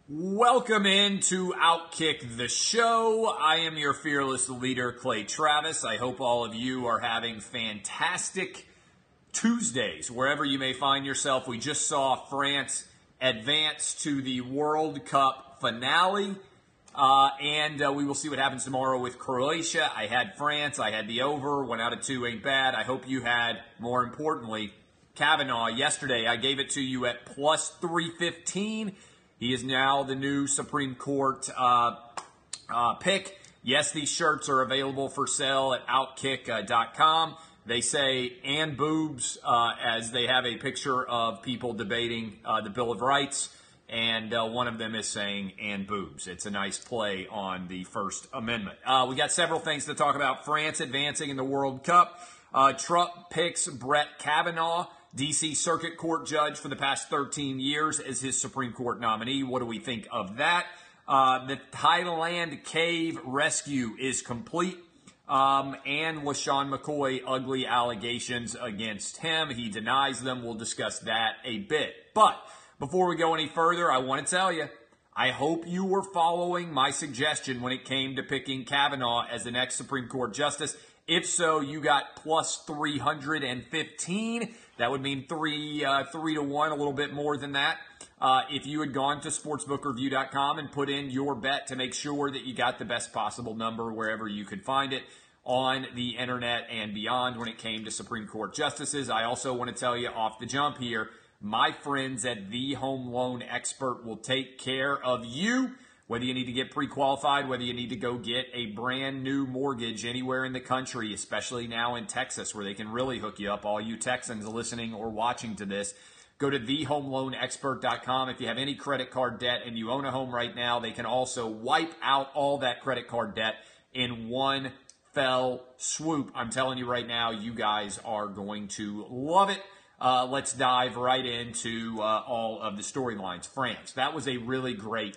Welcome into Outkick the Show. I am your fearless leader, Clay Travis. I hope all of you are having fantastic Tuesdays, wherever you may find yourself. We just saw France advance to the World Cup finale, and we will see what happens tomorrow with Croatia. I had France. I had the over. 1 out of 2 ain't bad. I hope you had, more importantly, Kavanaugh yesterday. I gave it to you at plus 315. He is now the new Supreme Court pick. Yes, these shirts are available for sale at Outkick.com. They say "and boobs" as they have a picture of people debating the Bill of Rights, and one of them is saying "and boobs." It's a nice play on the First Amendment. We got several things to talk about. France advancing in the World Cup. Trump picks Brett Kavanaugh, D.C. Circuit Court judge for the past 13 years, as his Supreme Court nominee. What do we think of that? The Thailand cave rescue is complete. And LeSean McCoy, ugly allegations against him. He denies them. We'll discuss that a bit. But before we go any further, I want to tell you, I hope you were following my suggestion when it came to picking Kavanaugh as the next Supreme Court justice. If so, you got plus 315. That would mean 3 to 1, a little bit more than that. If you had gone to sportsbookreview.com and put in your bet to make sure that you got the best possible number wherever you could find it on the internet and beyond when it came to Supreme Court justices. I also want to tell you off the jump here, my friends at The Home Loan Expert will take care of you. Whether you need to get pre-qualified, whether you need to go get a brand new mortgage anywhere in the country, especially now in Texas where they can really hook you up. All you Texans listening or watching to this, go to thehomeloanexpert.com. If you have any credit card debt and you own a home right now, they can also wipe out all that credit card debt in one fell swoop. I'm telling you right now, you guys are going to love it. Let's dive right into all of the storylines. France, that was a really great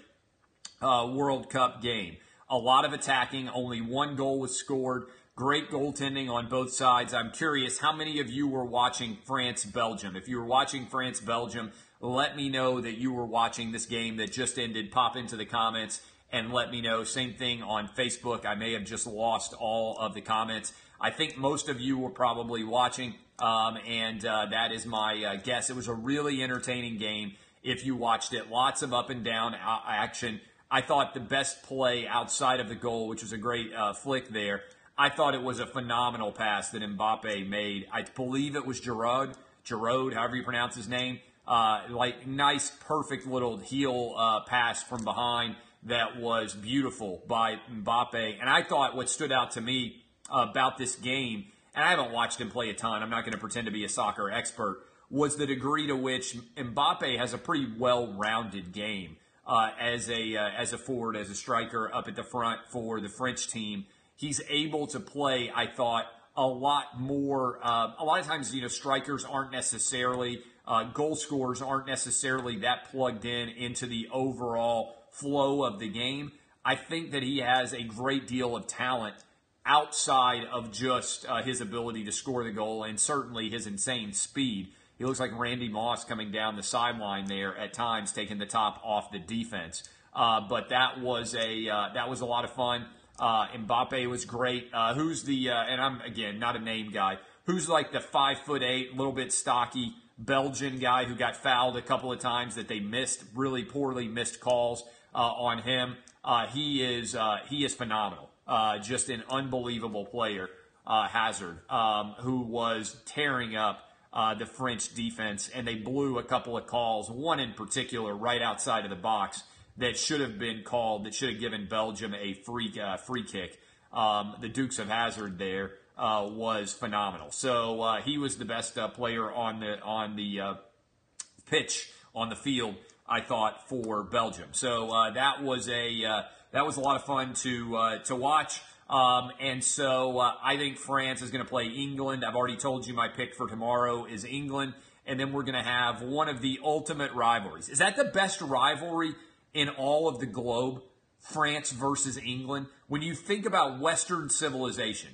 World Cup game. A lot of attacking. Only 1 goal was scored. Great goaltending on both sides. I'm curious, how many of you were watching France-Belgium? If you were watching France-Belgium, let me know that you were watching this game that just ended. Pop into the comments and let me know. Same thing on Facebook. I may have just lost all of the comments. I think most of you were probably watching, and that is my guess. It was a really entertaining game if you watched it. Lots of up and down action. I thought the best play outside of the goal, which was a great flick there, I thought it was a phenomenal pass that Mbappe made. I believe it was Giroud, however you pronounce his name. Nice, perfect little heel pass from behind that was beautiful by Mbappe. And I thought what stood out to me about this game, and I haven't watched him play a ton, I'm not going to pretend to be a soccer expert, was the degree to which Mbappe has a pretty well-rounded game. As a forward, as a striker up at the front for the French team. He's able to play, I thought, a lot more. A lot of times, strikers aren't necessarily, goal scorers aren't necessarily that plugged into the overall flow of the game. I think that he has a great deal of talent outside of just his ability to score the goal and certainly his insane speed. He looks like Randy Moss coming down the sideline there at times, taking the top off the defense. But that was a lot of fun. Mbappe was great. Who's the and I'm again not a name guy. Who's like the 5'8", little bit stocky Belgian guy who got fouled a couple of times that they missed, really poorly missed calls on him. He is phenomenal. Just an unbelievable player. Hazard, who was tearing up the French defense, and they blew a couple of calls, one in particular right outside of the box that should have been called, that should have given Belgium a free kick. The Dukes of Hazzard there was phenomenal. So he was the best player on the pitch, on the field, I thought, for Belgium. So that was a lot of fun to watch. And so I think France is going to play England. I've already told you my pick for tomorrow is England. And then we're going to have one of the ultimate rivalries. Is that the best rivalry in all of the globe? France versus England? When you think about Western civilization,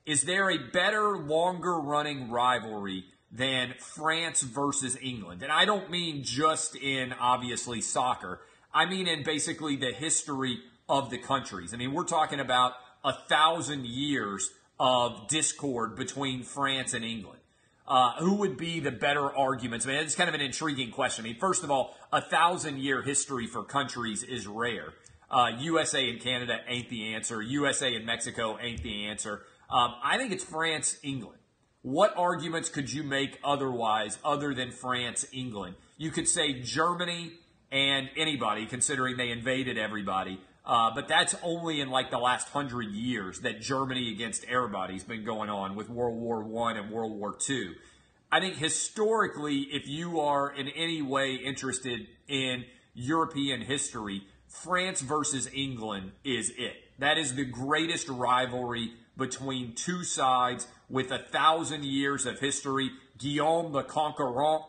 is there a better, longer-running rivalry than France versus England? And I don't mean just in, obviously, soccer. I mean in basically the history of the countries. I mean, we're talking about 1,000 years of discord between France and England. Who would be the better arguments? I mean, it's kind of an intriguing question. I mean, first of all, 1,000-year history for countries is rare. USA and Canada ain't the answer. USA and Mexico ain't the answer. I think it's France, England. What arguments could you make otherwise, other than France, England? You could say Germany and anybody, considering they invaded everybody. But that's only in like the last 100 years that Germany against everybody's been going on with World War I and World War II. I think historically, if you are in any way interested in European history, France versus England is it. That is the greatest rivalry between two sides with 1,000 years of history. Guillaume the Conquerant,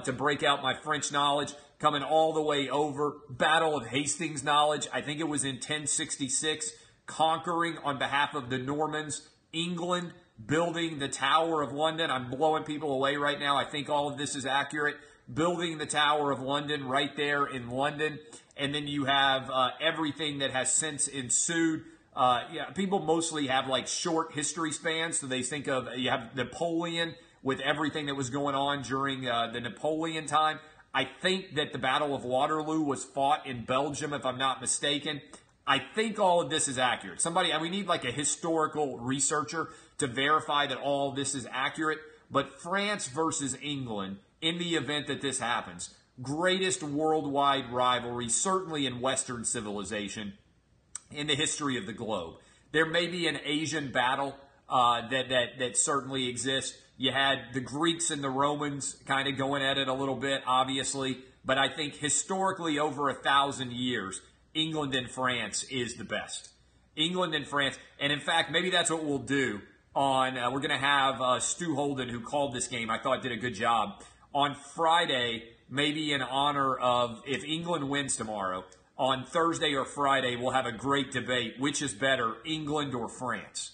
to break out my French knowledge, coming all the way over. Battle of Hastings knowledge. I think it was in 1066, conquering on behalf of the Normans. England building the Tower of London. I'm blowing people away right now. I think all of this is accurate. Building the Tower of London right there in London. And then you have everything that has since ensued. People mostly have like short history spans. So they think of, you have Napoleon with everything that was going on during the Napoleon time. I think that the Battle of Waterloo was fought in Belgium, if I'm not mistaken. I think all of this is accurate. We need like a historical researcher to verify that all of this is accurate. But France versus England, in the event that this happens, greatest worldwide rivalry, certainly in Western civilization, in the history of the globe. There may be an Asian battle that certainly exists. You had the Greeks and the Romans kind of going at it a little bit, obviously. But I think historically, over 1,000 years, England and France is the best. England and France. And in fact, maybe that's what we'll do on, we're going to have Stu Holden, who called this game, I thought did a good job. On Friday, maybe in honor of, if England wins tomorrow, on Thursday or Friday, we'll have a great debate. Which is better, England or France?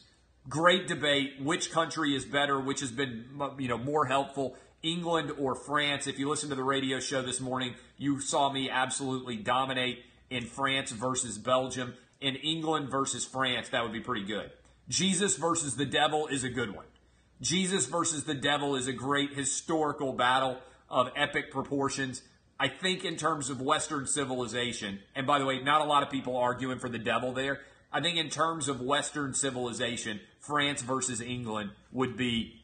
Great debate. Which country is better? Which has been, more helpful, England or France? If you listened to the radio show this morning, you saw me absolutely dominate in France versus Belgium. In England versus France, that would be pretty good. Jesus versus the devil is a good one. Jesus versus the devil is a great historical battle of epic proportions. I think in terms of Western civilization, and by the way, not a lot of people arguing for the devil there. I think in terms of Western civilization, France versus England would be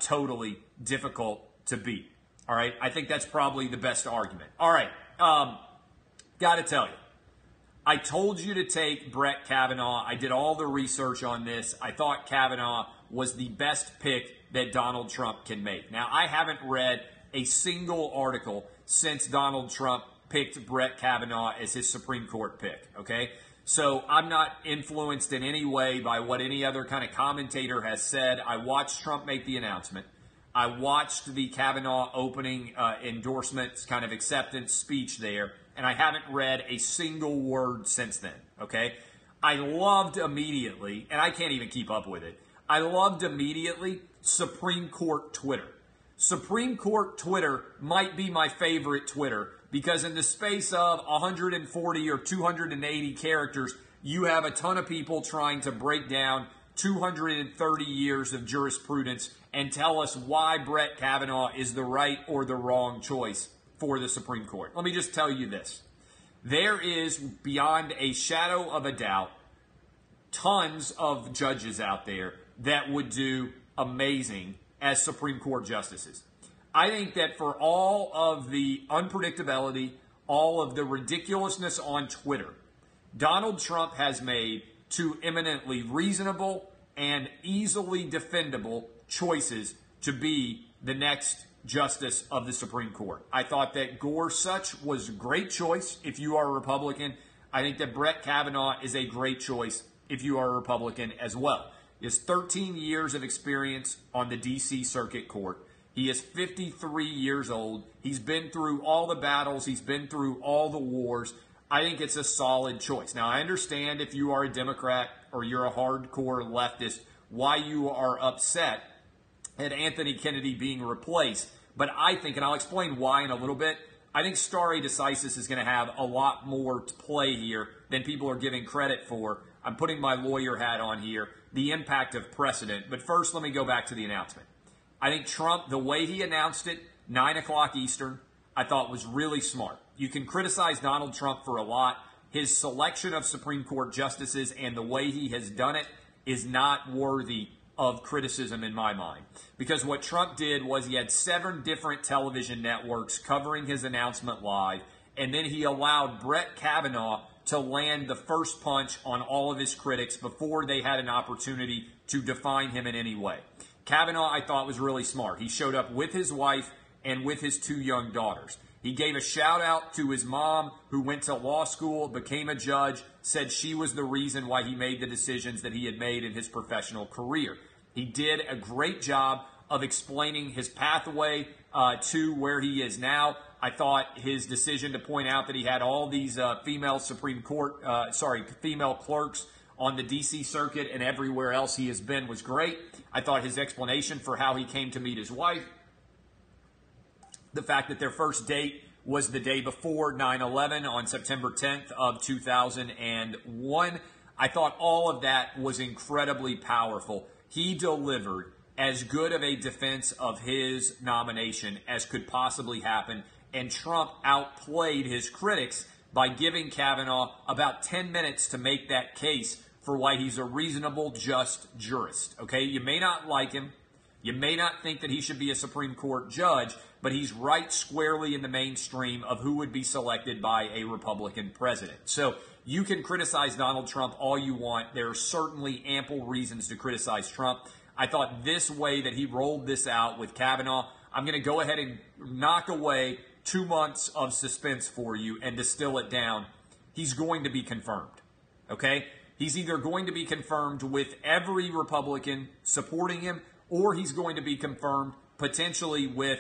totally difficult to beat. All right, I think that's probably the best argument. All right, got to tell you, I told you to take Brett Kavanaugh. I did all the research on this. I thought Kavanaugh was the best pick that Donald Trump can make. Now, I haven't read a single article since Donald Trump picked Brett Kavanaugh as his Supreme Court pick, okay? So I'm not influenced in any way by what any other kind of commentator has said. I watched Trump make the announcement. I watched the Kavanaugh opening endorsements, kind of acceptance speech there, and I haven't read a single word since then, okay? I loved immediately, and I can't even keep up with it, I loved immediately Supreme Court Twitter. Supreme Court Twitter might be my favorite Twitter because in the space of 140 or 280 characters, you have a ton of people trying to break down 230 years of jurisprudence and tell us why Brett Kavanaugh is the right or the wrong choice for the Supreme Court. Let me just tell you this. There is, beyond a shadow of a doubt, tons of judges out there that would do amazing as Supreme Court justices. I think that for all of the unpredictability, all of the ridiculousness on Twitter, Donald Trump has made two eminently reasonable and easily defendable choices to be the next justice of the Supreme Court. I thought that Gorsuch was a great choice if you are a Republican. I think that Brett Kavanaugh is a great choice if you are a Republican as well. He has 13 years of experience on the D.C. Circuit Court. He is 53 years old. He's been through all the battles. He's been through all the wars. I think it's a solid choice. Now, I understand if you are a Democrat or you're a hardcore leftist, why you are upset at Anthony Kennedy being replaced. But I think, and I'll explain why in a little bit, I think stare decisis is going to have a lot more to play here than people are giving credit for. I'm putting my lawyer hat on here, the impact of precedent. But first, let me go back to the announcement. I think Trump, the way he announced it, 9 o'clock Eastern, I thought was really smart. You can criticize Donald Trump for a lot. His selection of Supreme Court justices and the way he has done it is not worthy of criticism in my mind. Because what Trump did was he had 7 different television networks covering his announcement live, and then he allowed Brett Kavanaugh to land the first punch on all of his critics before they had an opportunity to define him in any way. Kavanaugh, I thought, was really smart. He showed up with his wife and with his 2 young daughters. He gave a shout out to his mom, who went to law school, became a judge, said she was the reason why he made the decisions that he had made in his professional career. He did a great job of explaining his pathway to where he is now. I thought his decision to point out that he had all these female female clerks on the D.C. circuit and everywhere else he has been was great. I thought his explanation for how he came to meet his wife, the fact that their first date was the day before 9/11 on September 10th of 2001. I thought all of that was incredibly powerful. He delivered as good of a defense of his nomination as could possibly happen, and Trump outplayed his critics by giving Kavanaugh about 10 minutes to make that case for why he's a reasonable, just jurist. Okay, you may not like him. You may not think that he should be a Supreme Court judge, but he's right squarely in the mainstream of who would be selected by a Republican president. So you can criticize Donald Trump all you want. There are certainly ample reasons to criticize Trump. I thought this way that he rolled this out with Kavanaugh, I'm going to go ahead and knock away 2 months of suspense for you and distill it down. He's going to be confirmed. Okay? He's either going to be confirmed with every Republican supporting him, or he's going to be confirmed potentially with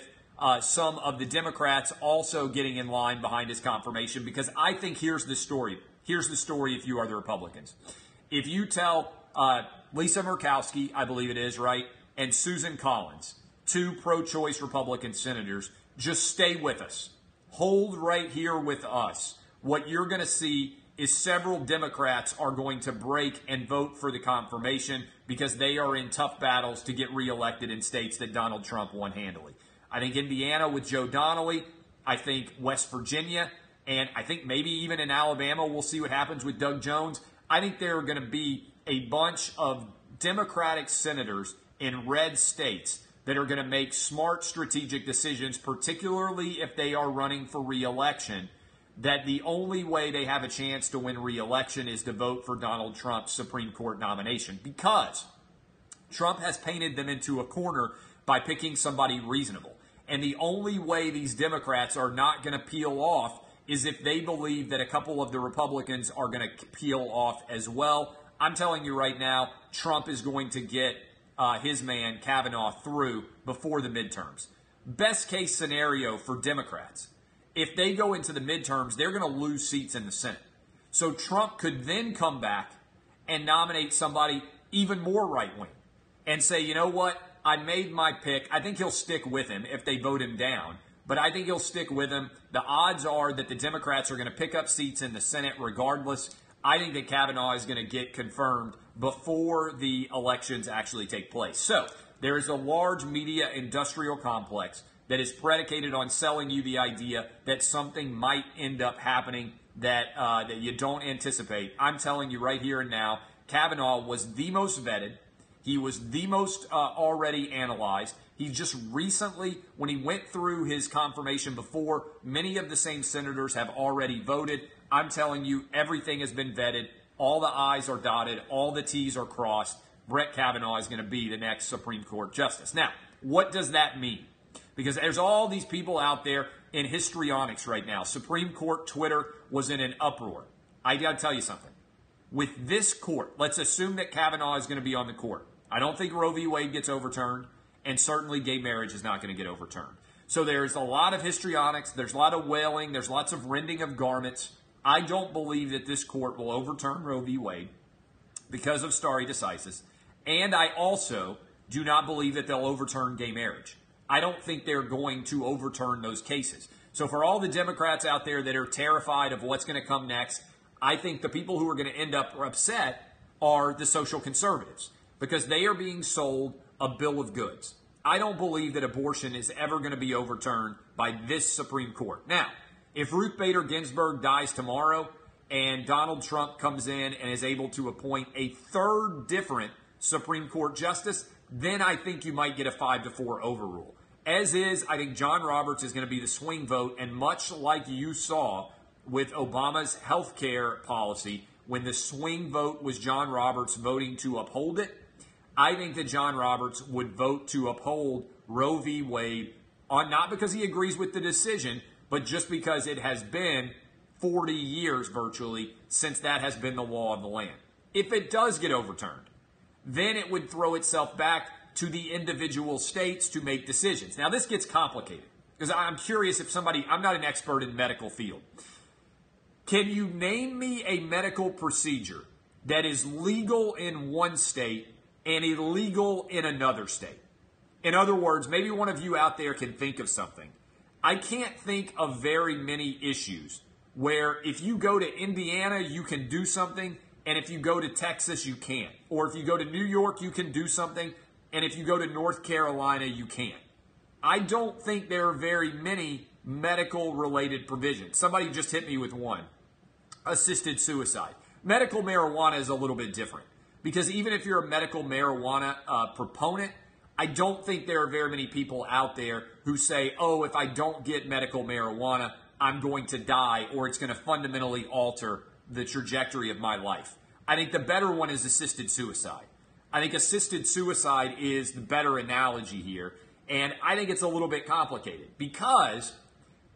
some of the Democrats also getting in line behind his confirmation, because I think here's the story. Here's the story if you are the Republicans. If you tell Lisa Murkowski, I believe it is, right, and Susan Collins, 2 pro-choice Republican senators, just stay with us. Hold right here with us. What you're going to see is several Democrats are going to break and vote for the confirmation because they are in tough battles to get reelected in states that Donald Trump won handily. I think Indiana with Joe Donnelly. I think West Virginia. And I think maybe even in Alabama, we'll see what happens with Doug Jones. I think there are going to be a bunch of Democratic senators in red states that are going to make smart strategic decisions, particularly if they are running for re-election, that the only way they have a chance to win re-election is to vote for Donald Trump's Supreme Court nomination, because Trump has painted them into a corner by picking somebody reasonable. And the only way these Democrats are not going to peel off is if they believe that a couple of the Republicans are going to peel off as well. I'm telling you right now, Trump is going to get his man Kavanaugh through before the midterms. Best case scenario for Democrats, if they go into the midterms, they're going to lose seats in the Senate. So Trump could then come back and nominate somebody even more right-wing and say, you know what, I made my pick. I think he'll stick with him if they vote him down, but I think he'll stick with him. The odds are that the Democrats are going to pick up seats in the Senate regardless. I think that Kavanaugh is going to get confirmed before the elections actually take place. So there is a large media industrial complex that is predicated on selling you the idea that something might end up happening that you don't anticipate. I'm telling you right here and now, Kavanaugh was the most vetted. He was the most already analyzed. He just recently, when he went through his confirmation before, many of the same senators have already voted. I'm telling you, everything has been vetted. All the I's are dotted. All the T's are crossed. Brett Kavanaugh is going to be the next Supreme Court justice. Now, what does that mean? Because there's all these people out there in histrionics right now. Supreme Court Twitter was in an uproar. I got to tell you something. With this court, let's assume that Kavanaugh is going to be on the court. I don't think Roe v. Wade gets overturned, and certainly gay marriage is not going to get overturned. So there's a lot of histrionics. There's a lot of wailing. There's lots of rending of garments. I don't believe that this court will overturn Roe v. Wade because of stare decisis. And I also do not believe that they'll overturn gay marriage. I don't think they're going to overturn those cases. So for all the Democrats out there that are terrified of what's going to come next, I think the people who are going to end up upset are the social conservatives because they are being sold a bill of goods. I don't believe that abortion is ever going to be overturned by this Supreme Court. Now, if Ruth Bader Ginsburg dies tomorrow and Donald Trump comes in and is able to appoint a third different Supreme Court justice, then I think you might get a 5-4 overrule. As is, I think John Roberts is going to be the swing vote, and much like you saw with Obama's health care policy, when the swing vote was John Roberts voting to uphold it, I think that John Roberts would vote to uphold Roe v. Wade, not because he agrees with the decision, but just because it has been 40 years virtually since that has been the law of the land. If it does get overturned, then it would throw itself back to the individual states to make decisions. Now, this gets complicated because I'm curious if I'm not an expert in medical field. Can you name me a medical procedure that is legal in one state and illegal in another state? In other words, maybe one of you out there can think of something. I can't think of very many issues where if you go to Indiana, you can do something, and if you go to Texas, you can't. Or if you go to New York, you can do something, and if you go to North Carolina, you can't. I don't think there are very many medical-related provisions. Somebody just hit me with one. Assisted suicide. Medical marijuana is a little bit different because even if you're a medical marijuana proponent, I don't think there are very many people out there who say, oh, if I don't get medical marijuana, I'm going to die or it's going to fundamentally alter the trajectory of my life. I think the better one is assisted suicide. I think assisted suicide is the better analogy here, and I think it's a little bit complicated because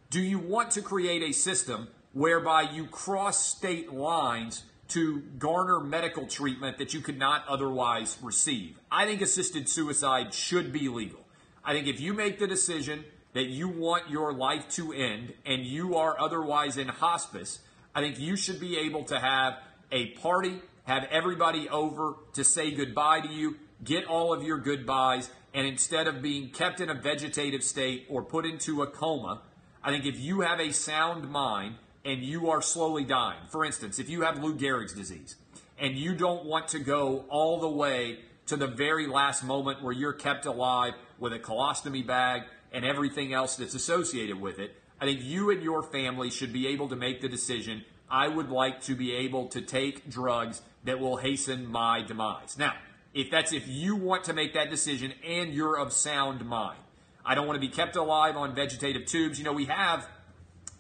do you want to create a system whereby you cross state lines to garner medical treatment that you could not otherwise receive? I think assisted suicide should be legal. I think if you make the decision that you want your life to end and you are otherwise in hospice, I think you should be able to have a party, have everybody over to say goodbye to you, get all of your goodbyes, and instead of being kept in a vegetative state or put into a coma, I think if you have a sound mind and you are slowly dying, for instance, if you have Lou Gehrig's disease and you don't want to go all the way to the very last moment where you're kept alive with a colostomy bag and everything else that's associated with it, I think you and your family should be able to make the decision, I would like to be able to take drugs that will hasten my demise. Now, if you want to make that decision and you're of sound mind, I don't want to be kept alive on vegetative tubes. You know, we have,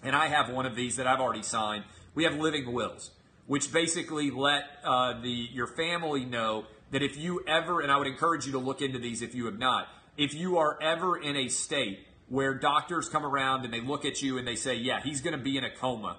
and I have one of these that I've already signed, we have living wills, which basically let your family know that if you ever, and I would encourage you to look into these if you have not, if you are ever in a state where doctors come around and they look at you and they say, yeah, he's going to be in a coma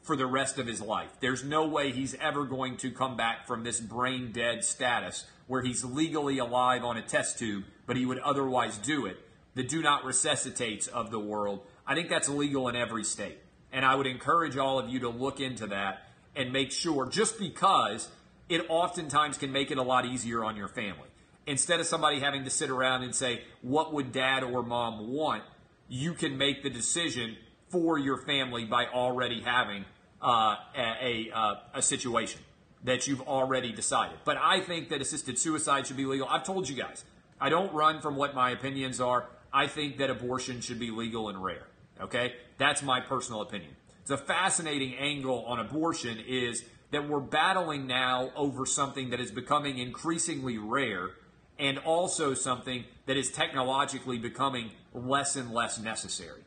for the rest of his life. There's no way he's ever going to come back from this brain dead status where he's legally alive on a test tube, but he would otherwise do it. The do not resuscitates of the world. I think that's legal in every state. And I would encourage all of you to look into that and make sure, just because it oftentimes can make it a lot easier on your family. Instead of somebody having to sit around and say, what would dad or mom want? You can make the decision for your family by already having a situation that you've already decided. But I think that assisted suicide should be legal. I've told you guys, I don't run from what my opinions are. I think that abortion should be legal and rare. Okay? That's my personal opinion. It's a fascinating angle on abortion is that we're battling now over something that is becoming increasingly rare and also something that is technologically becoming less and less necessary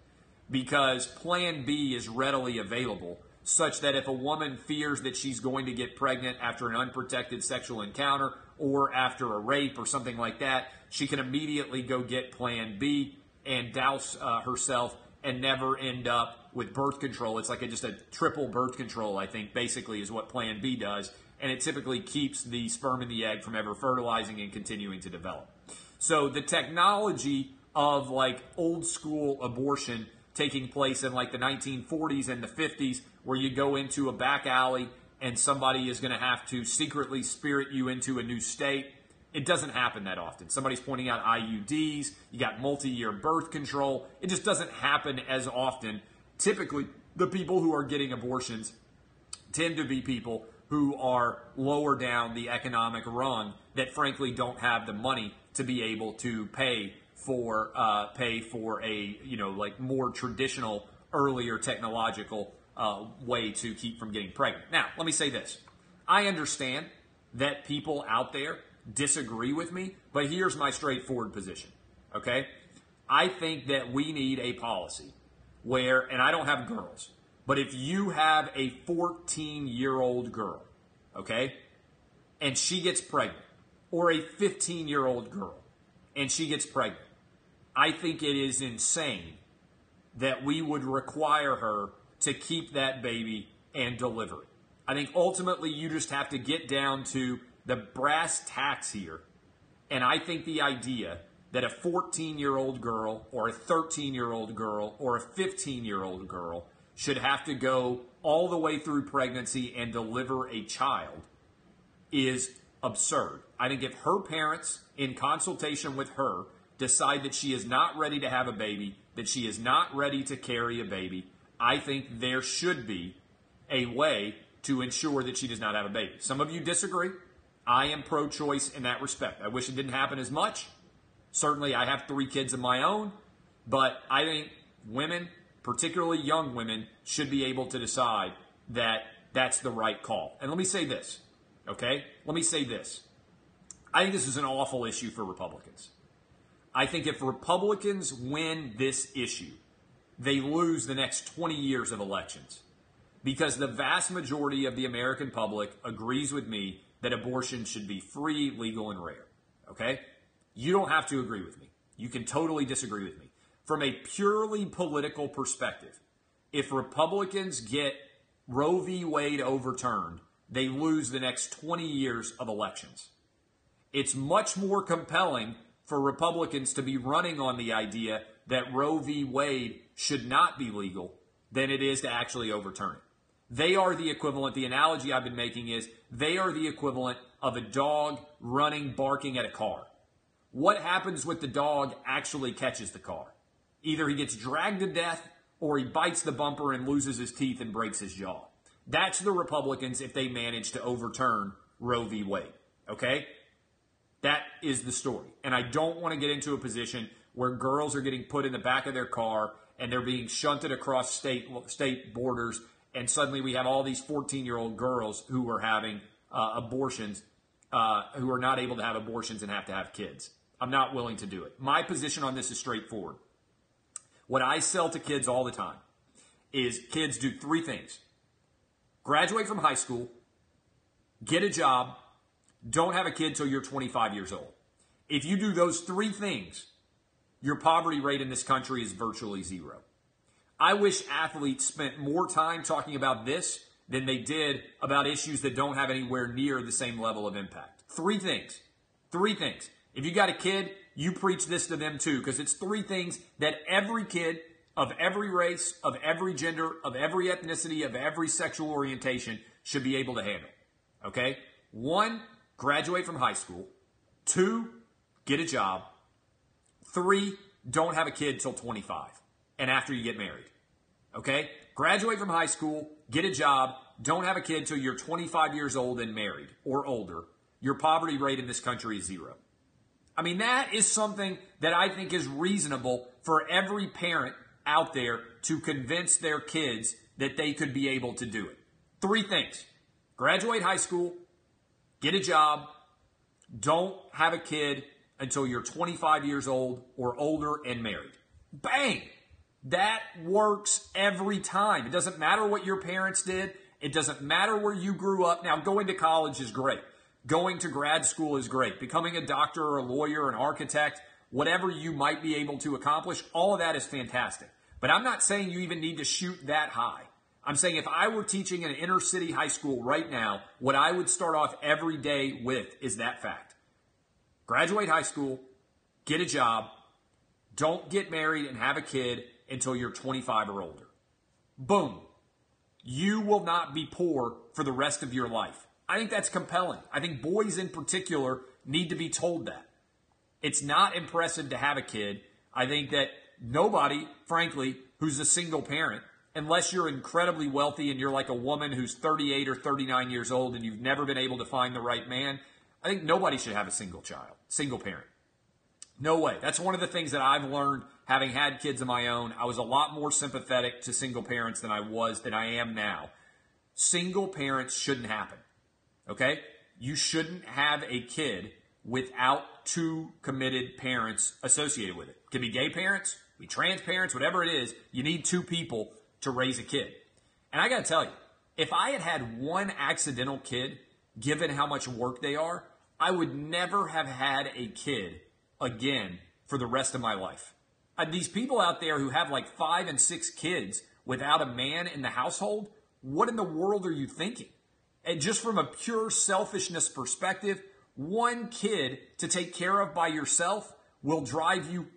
because Plan B is readily available such that if a woman fears that she's going to get pregnant after an unprotected sexual encounter or after a rape or something like that, she can immediately go get Plan B and douse herself and never end up with birth control. It's like just a triple birth control, I think, basically is what Plan B does. And it typically keeps the sperm and the egg from ever fertilizing and continuing to develop. So the technology of like old school abortion taking place in like the 1940s and the 50s, where you go into a back alley and somebody is going to have to secretly spirit you into a new state, it doesn't happen that often. Somebody's pointing out IUDs, you got multi-year birth control. It just doesn't happen as often typically the people who are getting abortions tend to be people who are lower down the economic rung that frankly don't have the money to be able to pay for a, like more traditional, earlier technological way to keep from getting pregnant. Now, let me say this. I understand that people out there disagree with me, but here's my straightforward position, okay? I think that we need a policy where, and I don't have girls, but if you have a 14-year-old girl, okay, and she gets pregnant, or a 15-year-old girl, and she gets pregnant, I think it is insane that we would require her to keep that baby and deliver it. I think ultimately you just have to get down to the brass tacks here. And I think the idea that a 14-year-old girl or a 13-year-old girl or a 15-year-old girl should have to go all the way through pregnancy and deliver a child is absurd. I think if her parents, in consultation with her, decide that she is not ready to have a baby, that she is not ready to carry a baby, I think there should be a way to ensure that she does not have a baby. Some of you disagree. I am pro-choice in that respect. I wish it didn't happen as much. Certainly, I have 3 kids of my own, but I think women, particularly young women, should be able to decide that that's the right call. And let me say this, okay? Let me say this. I think this is an awful issue for Republicans. I think if Republicans win this issue, they lose the next 20 years of elections, because the vast majority of the American public agrees with me that abortion should be free, legal, and rare, okay? You don't have to agree with me. You can totally disagree with me. From a purely political perspective, if Republicans get Roe v. Wade overturned, they lose the next 20 years of elections. It's much more compelling for Republicans to be running on the idea that Roe v. Wade should not be legal than it is to actually overturn it. They are the equivalent, the analogy I've been making is, they are the equivalent of a dog running, barking at a car. What happens with the dog actually catches the car? Either he gets dragged to death or he bites the bumper and loses his teeth and breaks his jaw. That's the Republicans if they manage to overturn Roe v. Wade, okay? That is the story. And I don't want to get into a position where girls are getting put in the back of their car and they're being shunted across state borders, and suddenly we have all these 14-year-old girls who are having abortions, who are not able to have abortions and have to have kids. I'm not willing to do it. My position on this is straightforward. What I sell to kids all the time is kids do 3 things. Graduate from high school, get a job, don't have a kid till you're 25 years old. If you do those 3 things, your poverty rate in this country is virtually 0. I wish athletes spent more time talking about this than they did about issues that don't have anywhere near the same level of impact. 3 things. 3 things. If you got a kid, you preach this to them too, because it's 3 things that every kid of every race, of every gender, of every ethnicity, of every sexual orientation should be able to handle. Okay? 1, graduate from high school. 2, get a job. 3, don't have a kid till 25 and after you get married. Okay? Graduate from high school, get a job, don't have a kid till you're 25 years old and married or older. Your poverty rate in this country is 0. I mean, that is something that I think is reasonable for every parent out there to convince their kids that they could be able to do it. 3 things. Graduate high school, get a job, don't have a kid until you're 25 years old or older and married. Bang! That works every time. It doesn't matter what your parents did. It doesn't matter where you grew up. Now, going to college is great. Going to grad school is great. Becoming a doctor or a lawyer, an architect, whatever you might be able to accomplish, all of that is fantastic. But I'm not saying you even need to shoot that high. I'm saying if I were teaching in an inner city high school right now, what I would start off every day with is that fact. Graduate high school, get a job, don't get married and have a kid until you're 25 or older. Boom. You will not be poor for the rest of your life. I think that's compelling. I think boys in particular need to be told that. It's not impressive to have a kid. I think that nobody, frankly, who's a single parent unless you're incredibly wealthy and you're like a woman who's 38 or 39 years old and you've never been able to find the right man, I think nobody should have a single parent. No way. That's one of the things that I've learned having had kids of my own. I was a lot more sympathetic to single parents than I am now. Single parents shouldn't happen. Okay? You shouldn't have a kid without two committed parents associated with it. It could be gay parents, it could be trans parents, whatever it is. You need two people to raise a kid. And I got to tell you, if I had had one accidental kid, given how much work they are, I would never have had a kid again for the rest of my life. These people out there who have like 5 and 6 kids without a man in the household, what in the world are you thinking? And just from a pure selfishness perspective, one kid to take care of by yourself will drive you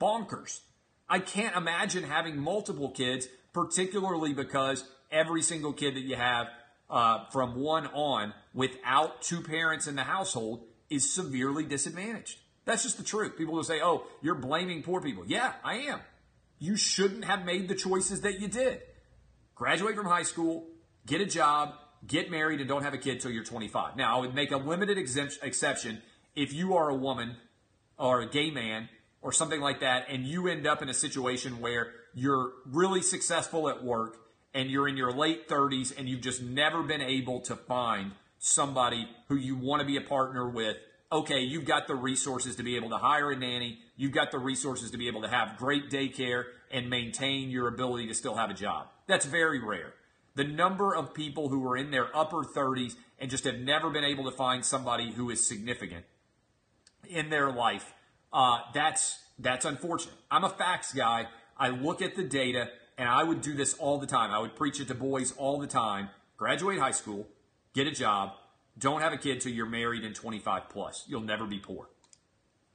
bonkers. I can't imagine having multiple kids, particularly because every single kid that you have from one on without two parents in the household is severely disadvantaged. That's just the truth. People will say, oh, you're blaming poor people. Yeah, I am. You shouldn't have made the choices that you did. Graduate from high school, get a job, get married, and don't have a kid till you're 25. Now, I would make a limited exception if you are a woman or a gay man or something like that, and you end up in a situation where you're really successful at work and you're in your late 30s and you've just never been able to find somebody who you want to be a partner with. Okay, you've got the resources to be able to hire a nanny. You've got the resources to be able to have great daycare and maintain your ability to still have a job. That's very rare. The number of people who are in their upper 30s and just have never been able to find somebody who is significant in their life, that's unfortunate. I'm a facts guy. I look at the data, and I would do this all the time. I would preach it to boys all the time. Graduate high school, get a job, don't have a kid till you're married and 25 plus. You'll never be poor.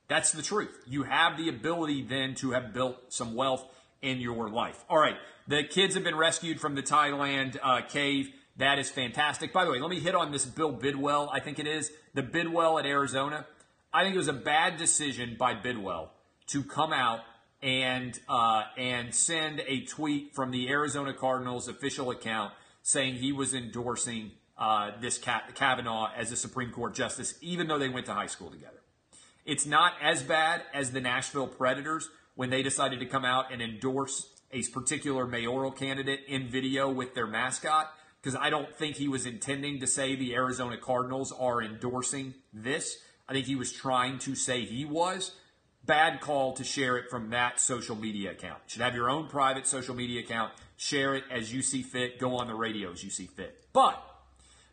That's the truth. You have the ability then to have built some wealth in your life. All right. The kids have been rescued from the Thailand cave. That is fantastic. By the way, let me hit on this Bill Bidwell, I think it is. The Bidwell at Arizona. I think it was a bad decision by Bidwell to come out and send a tweet from the Arizona Cardinals official account saying he was endorsing this Kavanaugh as a Supreme Court justice, even though they went to high school together. It's not as bad as the Nashville Predators when they decided to come out and endorse a particular mayoral candidate in video with their mascot, because I don't think he was intending to say the Arizona Cardinals are endorsing this. I think he was trying to say he was. Bad call to share it from that social media account. You should have your own private social media account. Share it as you see fit. Go on the radio as you see fit. But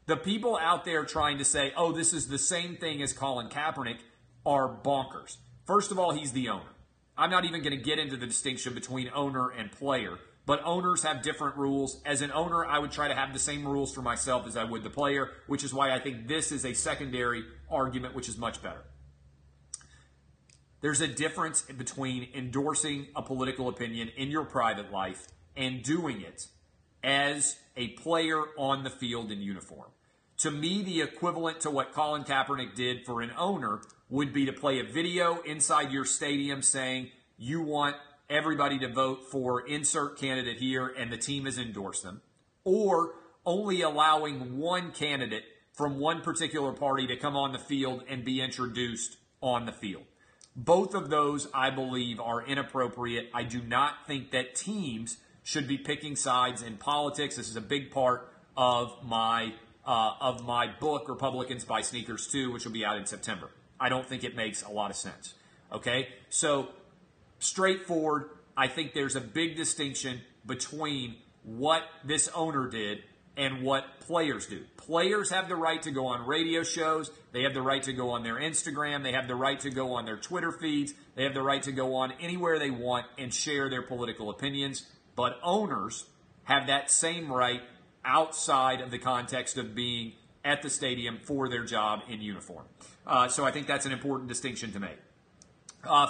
the people out there trying to say, oh, this is the same thing as Colin Kaepernick are bonkers. First of all, he's the owner. I'm not even going to get into the distinction between owner and player, but owners have different rules. As an owner, I would try to have the same rules for myself as I would the player, which is why I think this is a secondary argument, which is much better. There's a difference between endorsing a political opinion in your private life and doing it as a player on the field in uniform. To me, the equivalent to what Colin Kaepernick did for an owner would be to play a video inside your stadium saying you want everybody to vote for insert candidate here and the team has endorsed them, or only allowing one candidate from one particular party to come on the field and be introduced on the field. Both of those, I believe, are inappropriate. I do not think that teams should be picking sides in politics. This is a big part of my book, Republicans Buy Sneakers Too, which will be out in September. I don't think it makes a lot of sense. Okay? So, straightforward, I think there's a big distinction between what this owner did and what players do. Players have the right to go on radio shows. They have the right to go on their Instagram. They have the right to go on their Twitter feeds. They have the right to go on anywhere they want and share their political opinions. But owners have that same right outside of the context of being at the stadium for their job in uniform. So I think that's an important distinction to make.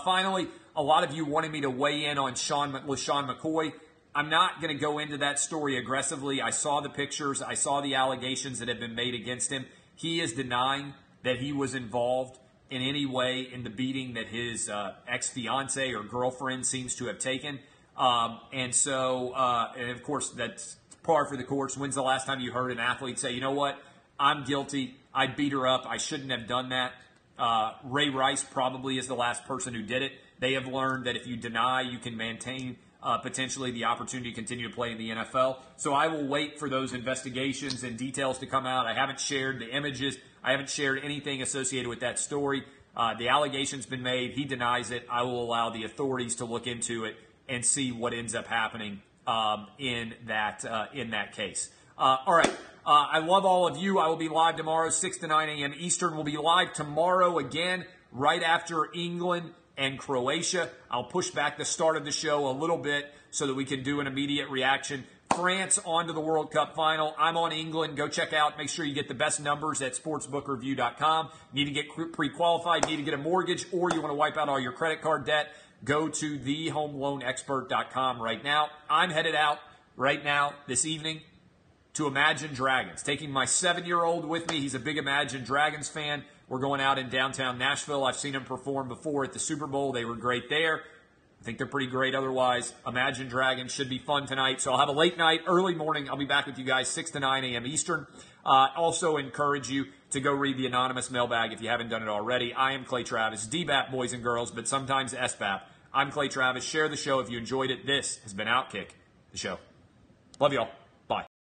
Finally, a lot of you wanted me to weigh in on LeSean McCoy. I'm not going to go into that story aggressively. I saw the pictures. I saw the allegations that have been made against him. He is denying that he was involved in any way in the beating that his ex-fiancée or girlfriend seems to have taken. And of course, that's par for the course. When's the last time you heard an athlete say, you know what, I'm guilty, I beat her up, I shouldn't have done that? Ray Rice probably is the last person who did it. They have learned that if you deny, you can maintain potentially the opportunity to continue to play in the NFL. So I will wait for those investigations and details to come out. I haven't shared the images. I haven't shared anything associated with that story. The allegation's been made. He denies it. I will allow the authorities to look into it and see what ends up happening in that case. All right. I love all of you. I will be live tomorrow, 6 to 9 a.m. Eastern. We'll be live tomorrow again, right after England and Croatia. I'll push back the start of the show a little bit so that we can do an immediate reaction. France on to the World Cup final. I'm on England. Go check out. Make sure you get the best numbers at sportsbookreview.com. Need to get pre-qualified, need to get a mortgage, or you want to wipe out all your credit card debt, go to thehomeloanexpert.com right now. I'm headed out right now this evening to Imagine Dragons. Taking my 7-year-old with me. He's a big Imagine Dragons fan. We're going out in downtown Nashville. I've seen him perform before at the Super Bowl. They were great there. I think they're pretty great otherwise. Imagine Dragons should be fun tonight. So I'll have a late night, early morning. I'll be back with you guys 6 to 9 a.m. Eastern. Also encourage you to go read the anonymous mailbag if you haven't done it already. I am Clay Travis, DBAP, boys and girls, but sometimes SBAP. I'm Clay Travis. Share the show if you enjoyed it. This has been Outkick the Show. Love y'all.